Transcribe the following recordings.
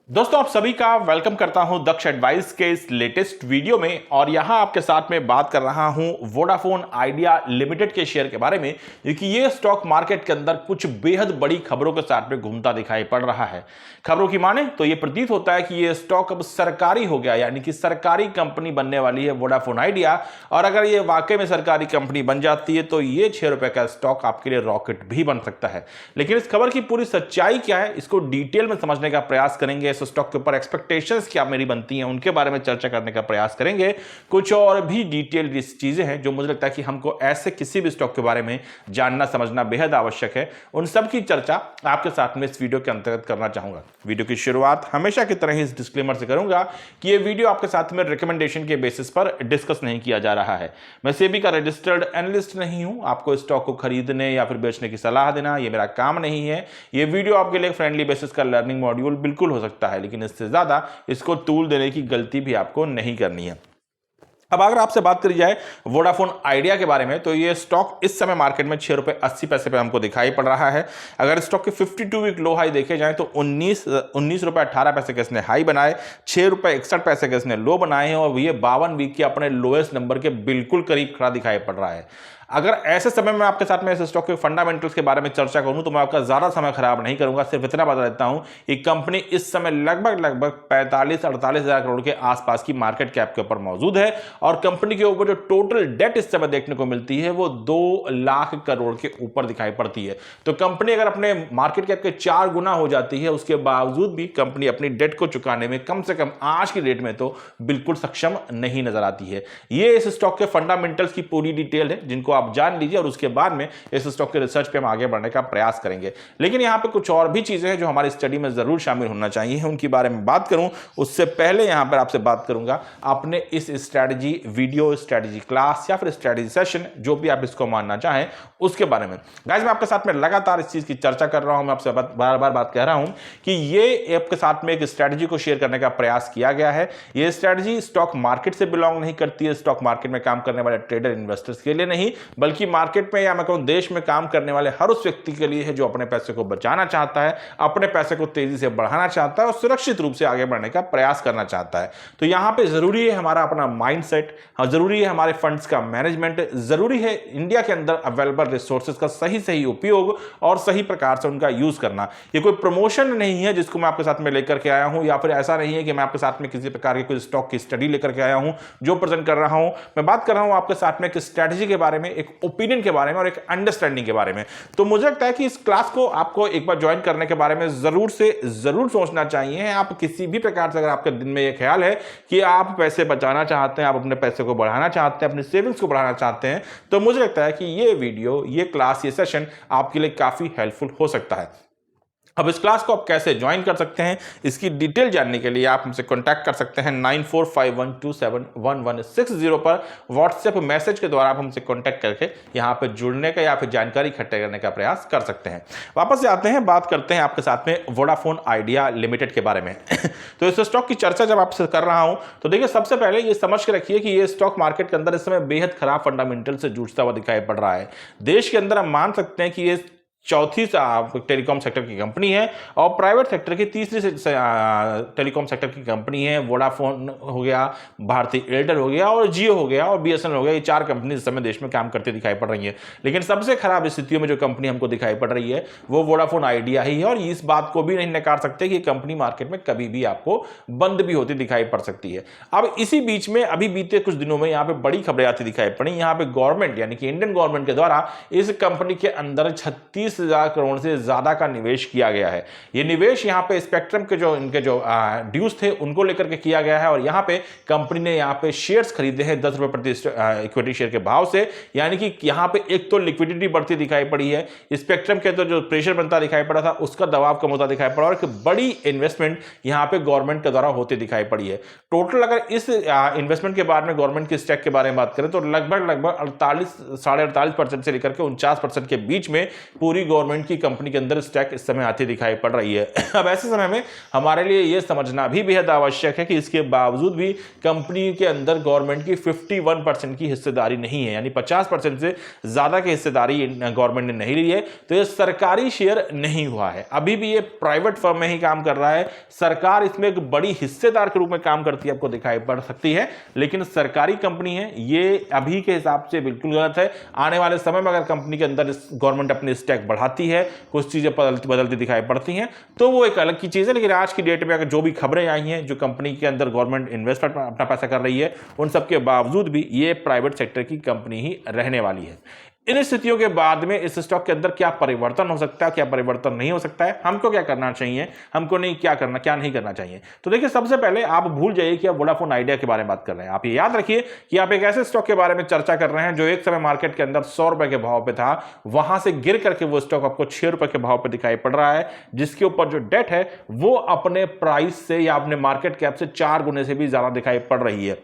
दोस्तों आप सभी का वेलकम करता हूं दक्ष एडवाइस के इस लेटेस्ट वीडियो में। और यहां आपके साथ में बात कर रहा हूं वोडाफोन आइडिया लिमिटेड के शेयर के बारे में, क्योंकि ये स्टॉक मार्केट के अंदर कुछ बेहद बड़ी खबरों के साथ में घूमता दिखाई पड़ रहा है। खबरों की माने तो ये प्रतीत होता है कि ये स्टॉक अब सरकारी हो गया, यानी कि सरकारी कंपनी बनने वाली है वोडाफोन आइडिया। और अगर ये वाकई में सरकारी कंपनी बन जाती है तो ये 6 रुपए का स्टॉक आपके लिए रॉकेट भी बन सकता है। लेकिन इस खबर की पूरी सच्चाई क्या है, इसको डिटेल में समझने का प्रयास करेंगे। इस स्टॉक के ऊपर एक्सपेक्टेशंस क्या मेरी बनती हैं उनके बारे में चर्चा करने का प्रयास करेंगे। कुछ और भी डिटेल चीजें हैं जो मुझे लगता है कि हमको ऐसे किसी भी स्टॉक के बारे में जानना समझना बेहद आवश्यक है, उन सब की चर्चा आपके साथ में इस वीडियो के अंतर्गत करना चाहूंगा। वीडियो की शुरुआत हमेशा की तरह ही इस डिस्क्लेमर से करूंगा कि यह वीडियो आपके साथ में रिकमेंडेशन के बेसिस पर डिस्कस नहीं किया जा रहा है। मैं सेबी का रजिस्टर्ड एनालिस्ट नहीं हूं। आपको स्टॉक को खरीदने या फिर बेचने की सलाह देना यह मेरा काम नहीं है। यह वीडियो आपके लिए फ्रेंडली बेसिस का लर्निंग मॉड्यूल बिल्कुल हो सकता है, लेकिन इससे ज्यादा इसको तूल देने की गलती भी आपको नहीं करनी है। अब अगर आपसे बात करी जाए वोडाफोन आइडिया के बारे में, तो ये स्टॉक इस समय मार्केट में 6 रुपए 80 पैसे पे हमको दिखाई पड़ रहा है। अगर स्टॉक के 52 वीक लो हाई देखे जाए तो 19 रुपए 18 पैसे के इसने हाई बनाए, 6 रुपए 61 पैसे के इसने लो बनाए हैं, और ये 52 वीक के अपने लोएस्ट नंबर के बिल्कुल करीब खड़ा दिखाई पड़ रहा है। अगर ऐसे समय में आपके साथ में इस स्टॉक के फंडामेंटल्स के बारे में चर्चा करूं तो मैं आपका ज्यादा समय खराब नहीं करूंगा। सिर्फ इतना बता देता हूं कि कंपनी इस समय लगभग 45-48 हजार करोड़ के आसपास की मार्केट कैप के ऊपर मौजूद है, और कंपनी के ऊपर जो टोटल डेट इस समय देखने को मिलती है वो 2 लाख करोड़ के ऊपर दिखाई पड़ती है। तो कंपनी अगर अपने मार्केट कैप के 4 गुना हो जाती है, उसके बावजूद भी कंपनी अपनी डेट को चुकाने में कम से कम आज की डेट में तो बिल्कुल सक्षम नहीं नजर आती है। ये इस स्टॉक के फंडामेंटल्स की पूरी डिटेल है जिनको आप जान लीजिए, और उसके बाद में इस स्टॉक के रिसर्च पे हम आगे बढ़ने का प्रयास करेंगे। लेकिन यहां पे कुछ और भी चीजें हैं जो हमारी स्टडी में जरूर शामिल होना चाहिए, उनके बारे में बात करूं उससे पहले यहां पर आपसे बात करूंगा अपने इस स्ट्रेटजी वीडियो, स्ट्रेटजी क्लास या फिर स्ट्रेटजी सेशन, जो भी आप इसको मानना चाहें, उसके बारे में। गाइस, मैं आपके साथ में लगातार इस चीज की चर्चा कर रहा हूं, मैं आपसे बार बार बात कह रहा हूं कि ये आपके साथ में एक स्ट्रेटजी को शेयर करने का प्रयास किया गया है। ये स्ट्रेटजी स्टॉक मार्केट से बिलोंग नहीं करती है, स्टॉक मार्केट में काम करने वाले ट्रेडर इन्वेस्टर्स के लिए नहीं, बल्कि मार्केट में या मैं कहूं देश में काम करने वाले हर उस व्यक्ति के लिए है जो अपने पैसे को बचाना चाहता है, अपने पैसे को तेजी से बढ़ाना चाहता है और सुरक्षित रूप से आगे बढ़ने का प्रयास करना चाहता है। तो यहां पे जरूरी है हमारा अपना माइंडसेट, जरूरी है हमारे फंड्स का मैनेजमेंट, जरूरी है इंडिया के अंदर अवेलेबल रिसोर्सेज का सही उपयोग और सही प्रकार से उनका यूज करना। ये कोई प्रमोशन नहीं है जिसको मैं आपके साथ में लेकर के आया हूं, या फिर ऐसा नहीं है कि मैं आपके साथ में किसी प्रकार की कोई स्टॉक की स्टडी लेकर के आया हूं जो प्रेजेंट कर रहा हूं। मैं बात कर रहा हूं आपके साथ में एक स्ट्रेटजी के बारे में, एक ओपिनियन के बारे में और एक अंडरस्टैंडिंग के बारे में। तो मुझे लगता है कि इस क्लास को आपको एक बार ज्वाइन करने के बारे में जरूर से जरूर सोचना चाहिए। आप किसी भी प्रकार से अगर आपके दिन में यह ख्याल है कि आप पैसे बचाना चाहते हैं, आप अपने पैसे को बढ़ाना चाहते हैं, अपनी सेविंग्स को बढ़ाना चाहते हैं, तो मुझे लगता है कि ये वीडियो, ये क्लास, ये सेशन आपके लिए काफी हेल्पफुल हो सकता है। अब इस क्लास को आप कैसे ज्वाइन कर सकते हैं, इसकी डिटेल जानने के लिए आप हमसे कांटेक्ट कर सकते हैं 9451271160 पर व्हाट्सएप मैसेज के द्वारा आप हमसे कांटेक्ट करके यहां पे जुड़ने का या फिर जानकारी इकट्ठे करने का प्रयास कर सकते हैं। वापस से आते हैं, बात करते हैं आपके साथ में वोडाफोन आइडिया लिमिटेड के बारे में। तो इस स्टॉक की चर्चा जब आपसे कर रहा हूं तो देखिए, सबसे पहले ये समझ के रखिए कि ये स्टॉक मार्केट के अंदर इस समय बेहद खराब फंडामेंटल से जूझता हुआ दिखाई पड़ रहा है। देश के अंदर हम मान सकते हैं कि ये चौथी टेलीकॉम सेक्टर की कंपनी है और प्राइवेट सेक्टर की तीसरी टेलीकॉम सेक्टर की कंपनी है। वोडाफोन हो गया, भारती एयरटेल हो गया और जियो हो गया और बीएसएनएल हो गया। ये 4 कंपनी इस समय देश में काम करती दिखाई पड़ रही है। लेकिन सबसे खराब स्थितियों में जो कंपनी हमको दिखाई पड़ रही है वो वोडाफोन आइडिया ही है, और इस बात को भी नहीं नकार सकते कि कंपनी मार्केट में कभी भी आपको बंद भी होती दिखाई पड़ सकती है। अब इसी बीच में अभी बीते कुछ दिनों में यहाँ पे बड़ी खबरें आती दिखाई पड़ी। यहाँ पे गवर्नमेंट यानी कि इंडियन गवर्नमेंट के द्वारा इस कंपनी के अंदर 36,000 करोड़ से ज्यादा का निवेश किया गया है। यह निवेश यहां पे स्पेक्ट्रम के जो इनके जो ड्यूज थे उनको लेकर के किया गया है, और यहां पे कंपनी ने यहां पे शेयर्स खरीदे हैं 10 रुपए प्रति इक्विटी शेयर के भाव से। यानी कि यहां पे एक तो लिक्विडिटी बढ़ती दिखाई पड़ी है, स्पेक्ट्रम के तो जो प्रेशर बनता दिखाई पड़ा था उसका दबाव कम होता दिखाई पड़ा, और एक बड़ी इन्वेस्टमेंट यहां पे गवर्नमेंट के द्वारा होती दिखाई पड़ी है। टोटल अगर इस इन्वेस्टमेंट के बारे में गवर्नमेंट की स्टेक के बारे में बात करें तो लगभग 48 साढ़े 48% से लेकर के 49% के बीच में पूरी कोई गवर्नमेंट की कंपनी के अंदर स्टॉक इस समय आती दिखाई पड़ रही है। अब ऐसे समय में हमारे लिए यह समझना भी बेहद आवश्यक है कि इसके बावजूद भी कंपनी के अंदर गवर्नमेंट की 51% की हिस्सेदारी नहीं है, यानी 50% से ज्यादा की हिस्सेदारी गवर्नमेंट ने नहीं ली है, तो यह सरकारी शेयर नहीं हुआ है। अभी भी ये प्राइवेट फर्म में ही काम कर रहा है। सरकार इसमें एक बड़ी हिस्सेदार के रूप में काम करती है, आपको दिखाई पड़ सकती है, लेकिन सरकारी कंपनी है, ये अभी के हिसाब से बिल्कुल गलत है। आने वाले समय में अगर कंपनी के अंदर गवर्नमेंट अपनी स्टॉक बढ़ाती है, कुछ चीजें बदलती दिखाई पड़ती हैं, तो वो एक अलग की चीज है। लेकिन आज की डेट में अगर जो भी खबरें आई हैं, जो कंपनी के अंदर गवर्नमेंट इन्वेस्टमेंट अपना पैसा कर रही है, उन सबके बावजूद भी ये प्राइवेट सेक्टर की कंपनी ही रहने वाली है। इन स्थितियों के बाद में इस स्टॉक के अंदर क्या परिवर्तन हो सकता है, क्या परिवर्तन नहीं हो सकता है, हमको क्या करना चाहिए, हमको नहीं क्या नहीं करना चाहिए। तो देखिए, सबसे पहले आप भूल जाइए कि आप वोडाफोन आइडिया के बारे में बात कर रहे हैं। आप ये याद रखिए कि आप एक ऐसे स्टॉक के बारे में चर्चा कर रहे हैं जो एक समय मार्केट के अंदर 100 रुपए के भाव पे था, वहां से गिर करके वो स्टॉक आपको 6 रुपए के भाव पे दिखाई पड़ रहा है, जिसके ऊपर जो डेट है वो अपने प्राइस से या अपने मार्केट कैप से 4 गुने से भी ज्यादा दिखाई पड़ रही है।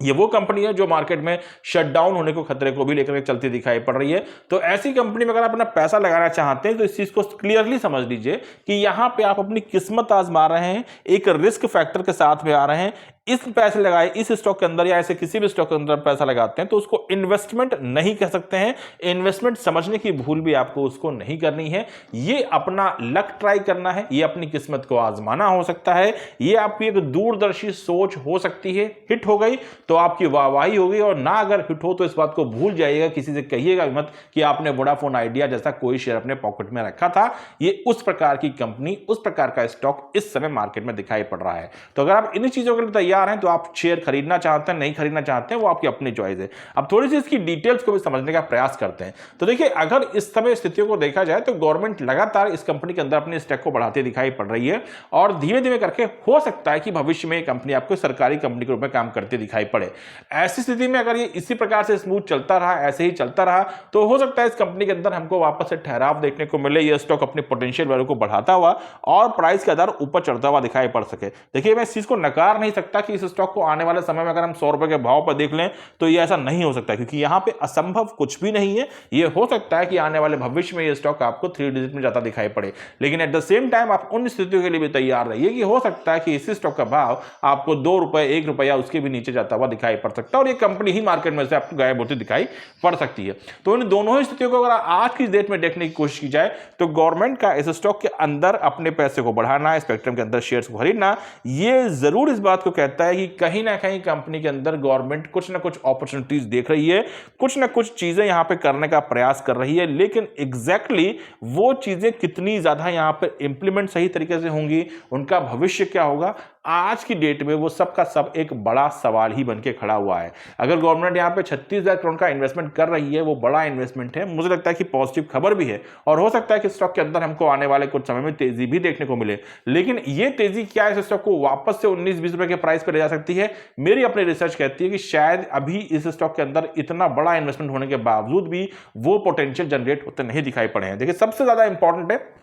ये वो कंपनी है जो मार्केट में शटडाउन होने को खतरे को भी लेकर चलती दिखाई पड़ रही है। तो ऐसी कंपनी में अगर आप अपना पैसा लगाना चाहते हैं तो इस चीज को क्लियरली समझ लीजिए कि यहां पे आप अपनी किस्मत आजमा रहे हैं, एक रिस्क फैक्टर के साथ में आ रहे हैं। इस पैसे लगाए इस स्टॉक के अंदर या ऐसे किसी भी स्टॉक के अंदर पैसा लगाते हैं तो उसको इन्वेस्टमेंट नहीं कह सकते हैं। इन्वेस्टमेंट समझने की भूल भी आपको उसको नहीं करनी है। ये अपना लक ट्राई करना है, ये अपनी किस्मत को आजमाना हो सकता है, ये आपकी एक दूरदर्शी सोच हो सकती है। हिट हो गई तो आपकी वाहवाही होगी, और ना अगर हिट हो तो इस बात को भूल जाइएगा, किसी से कहिएगा मत कि आपने वोडाफोन आइडिया जैसा कोई शेयर अपने पॉकेट में रखा था। ये उस प्रकार की कंपनी, उस प्रकार का स्टॉक इस समय मार्केट में दिखाई पड़ रहा है। तो अगर आप इन चीजों के लिए तैयार हैं तो आप शेयर खरीदना चाहते हैं, नहीं खरीदना चाहते हैं, वो आपकी अपनी चॉइस है। अब थोड़ी सी इसकी डिटेल्स को भी समझने का प्रयास करते हैं। तो देखिए, अगर इस समय स्थितियों को देखा जाए तो गवर्नमेंट लगातार इस कंपनी के अंदर अपनी स्टॉक को बढ़ाते दिखाई पड़ रही है, और धीरे धीरे करके हो सकता है कि भविष्य में कंपनी आपको सरकारी कंपनी के रूप में काम करती दिखाई पड़े। ऐसी स्थिति में अगर ये इसी प्रकार से स्मूथ चलता रहा, ऐसे ही चलता रहा, तो हो सकता है इस कंपनी के अंदर हमको वापस से ठहराव देखने को मिले, ये स्टॉक अपने पोटेंशियल वैल्यू को बढ़ाता हुआ और प्राइस के आधार ऊपर चढ़ता हुआ दिखाई पड़ सके। देखिए, मैं इस चीज को नकार नहीं सकता कि इस स्टॉक को आने वाले समय में अगर हम 100 रुपए के भाव पर देख लें तो ये ऐसा नहीं हो सकता, क्योंकि यहां पे असंभव कुछ भी नहीं है। ये हो सकता है कि आने वाले भविष्य में ये स्टॉक आपको 3 डिजिट में जाता दिखाई पड़े, लेकिन एट द सेम टाइम आप उन स्थितियों के लिए भी तैयार रहिए कि हो सकता है कि इसी स्टॉक का भाव आपको 2 रुपए, 1 रुपया उसके भी नीचे जाता हुआ दिखाई पड़ सकता है, और ये कंपनी ही मार्केट में से आपको गायब होती दिखाई पड़ सकती है। तो इन दोनों ही स्थितियों को अगर आज की डेट में देखने की कोशिश की जाए तो गवर्नमेंट का इस स्टॉक के अंदर अपने पैसे को बढ़ाना, स्पेक्ट्रम के अंदर शेयर्स को खरीदना, ये जरूर इस बात को कहता है कि कहीं ना कहीं कंपनी के अंदर गवर्नमेंट कुछ ना कुछ अपॉर्चुनिटीज देख रही है, कुछ ना कुछ चीजें यहां पे करने का प्रयास कर रही है, लेकिन एग्जैक्टली वो चीजें कितनी ज्यादा यहां पे इंप्लीमेंट सही तरीके से होंगी, उनका भविष्य क्या होगा, आज की डेट में वो सब का सब एक बड़ा सवाल ही बनके खड़ा हुआ है। अगर गवर्नमेंट यहां पे 36,000 करोड़ का इन्वेस्टमेंट कर रही है, वो बड़ा इन्वेस्टमेंट है, मुझे लगता है कि पॉजिटिव खबर भी है, और हो सकता है कि स्टॉक के अंदर हमको आने वाले कुछ समय में तेजी भी देखने को मिले। लेकिन ये तेजी क्या इस स्टॉक को वापस से 19-20 रुपए के प्राइस पर ले जा सकती है? मेरी अपनी रिसर्च कहती है कि शायद अभी इस स्टॉक के अंदर इतना बड़ा इन्वेस्टमेंट होने के बावजूद भी वो पोटेंशियल जनरेट होते नहीं दिखाई पड़े हैं। देखिए, सबसे ज्यादा इंपॉर्टेंट है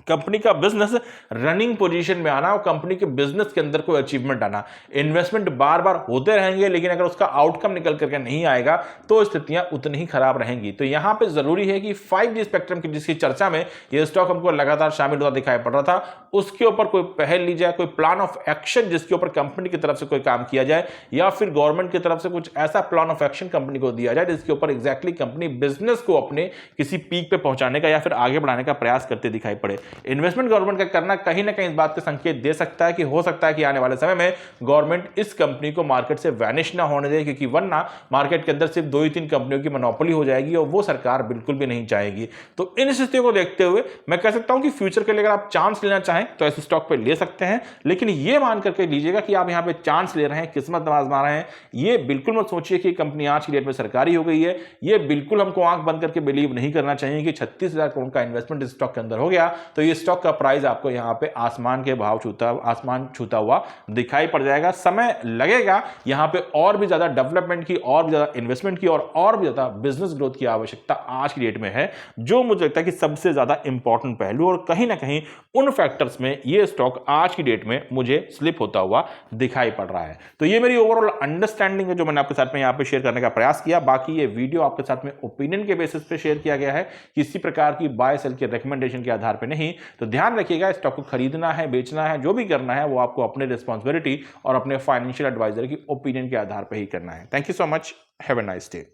कंपनी का बिजनेस रनिंग पोजीशन में आना और कंपनी के बिजनेस के अंदर कोई अचीवमेंट आना। इन्वेस्टमेंट बार बार होते रहेंगे, लेकिन अगर उसका आउटकम निकल करके नहीं आएगा तो स्थितियां उतनी ही खराब रहेंगी। तो यहां पे जरूरी है कि 5G स्पेक्ट्रम की जिसकी चर्चा में ये स्टॉक हमको लगातार शामिल होता दिखाई पड़ रहा था, उसके ऊपर कोई पहल ली जाए, कोई प्लान ऑफ एक्शन जिसके ऊपर कंपनी की तरफ से कोई काम किया जाए, या फिर गवर्नमेंट की तरफ से कुछ ऐसा प्लान ऑफ एक्शन कंपनी को दिया जाए जिसके ऊपर एग्जैक्टली कंपनी बिजनेस को अपने किसी पीक पे पहुंचाने का या फिर आगे बढ़ाने का प्रयास करते दिखाई पड़े। इन्वेस्टमेंट गवर्नमेंट का करना कहीं ना कहीं इस बात के संकेत दे सकता है कि हो सकता है कि आने वाले समय में गवर्नमेंट इस कंपनी को मार्केट से वैनिश ना होने दे, क्योंकि वरना मार्केट के अंदर सिर्फ 2 ही 3 कंपनियों की मोनोपोली हो जाएगी और वो सरकार बिल्कुल भी नहीं चाहेगी। तो इन स्थितियों को देखते हुए मैं कह सकता हूं कि फ्यूचर के लिए अगर आप चांस लेना चाहें तो ऐसे स्टॉक पे ले सकते हैं, लेकिन ये मान करके लीजिएगा कि आप यहां पे चांस ले रहे हैं, किस्मत आजमा रहे हैं। ये बिल्कुल मत सोचिए कि कंपनी आज की डेट में सरकारी हो गई है। ये बिल्कुल हमको आंख बंद करके बिलीव नहीं करना चाहिए कि 36,000 करोड़ का इन्वेस्टमेंट इस स्टॉक के अंदर हो गया तो ये स्टॉक का प्राइस आपको यहाँ पे आसमान छूता हुआ दिखाई पड़ जाएगा। समय लगेगा यहाँ पे और भी ज्यादा डेवलपमेंट की, और भी ज्यादा इन्वेस्टमेंट की, और भी ज्यादा बिजनेस ग्रोथ की आवश्यकता आज की डेट में है, जो मुझे लगता है कि सबसे ज्यादा इंपॉर्टेंट पहलू, और कहीं ना कहीं उन फैक्टर्स में ये स्टॉक आज की डेट में मुझे स्लिप होता हुआ दिखाई पड़ रहा है। तो ये मेरी ओवरऑल अंडरस्टैंडिंग है जो मैंने आपके साथ में यहाँ पे शेयर करने का प्रयास किया। बाकी ये वीडियो आपके साथ में ओपिनियन के बेसिस पे शेयर किया गया है, किसी प्रकार की बाय सेल के रिकमेंडेशन के आधार पे नहीं। तो ध्यान रखिएगा, स्टॉक को खरीदना है, बेचना है, जो भी करना है वो आपको अपने रिस्पॉन्सिबिलिटी और अपने फाइनेंशियल एडवाइजर की ओपिनियन के आधार पर ही करना है। Thank you so much, have a nice day.